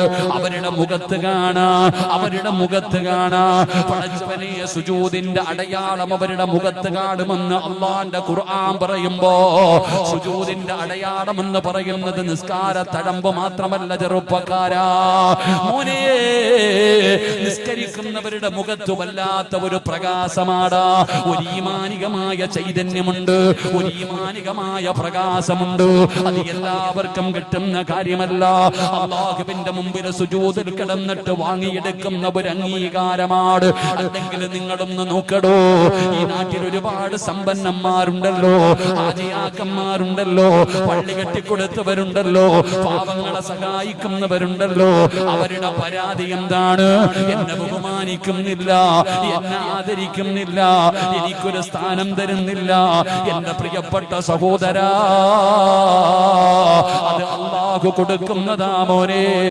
സുജൂദ് അവരുടെ മുഖത്ത് കാണാം, അവരുടെ മുഖത്ത് കാണാം. പടച്ചവനെ സുജൂദിന്റെ അടയാളം അവരുടെ മുഖത്ത് കാണുമെന്ന് അള്ളാന്റെ ഖുർആൻ പറയുമ്പോ സുജൂദിന്റെ അടയാളം എന്ന് പറയുന്നത് നിസ്കാര തഴമ്പ് മാത്രമല്ല ചെറുപ്പക്കാരാ. മോനെ, നിസ്കരിക്കുന്നവരുടെ മുഖത്ത് വല്ലാത്ത ഒരു പ്രകാശമാടാ, ഒരു ഈമാനികമായ ചൈതന്യമുണ്ട്, ഒരു ഈമാനികമായ പ്രകാശമുണ്ട്. അത് എല്ലാവർക്കും കിട്ടുന്ന കാര്യമല്ല. അല്ലാഹുവിന്റെ മുമ്പിൽ സുജൂദിൽ കിടന്നിട്ട് വാങ്ങിയെടുക്കുന്ന ഒരു അംഗീകാരമാണ്. അല്ലെങ്കിൽ നിങ്ങളൊന്ന് നോക്കടോ, ഈ നാട്ടിൽ ഒരുപാട് സമ്പന്നന്മാരുണ്ടല്ലോ, ആജിയാക്കന്മാരുണ്ടല്ലോ, പള്ളി കെട്ടിക്കൊടുത്തവരുണ്ടല്ലോ, പാവങ്ങളെ സഹായിക്കുന്നവരുണ്ടല്ലോ. അവരുടെ പരാതി എന്താണ്? എന്നെ ബഹുമാനിക്കുന്നില്ല, എന്നെ ആദരിക്കുന്നില്ല, എനിക്കൊരു സ്ഥാനം തരുന്നില്ല. എന്റെ പ്രിയപ്പെട്ട സഹോദരാ, അത് അല്ലാഹു കൊടുക്കുന്നതാ മോനെ.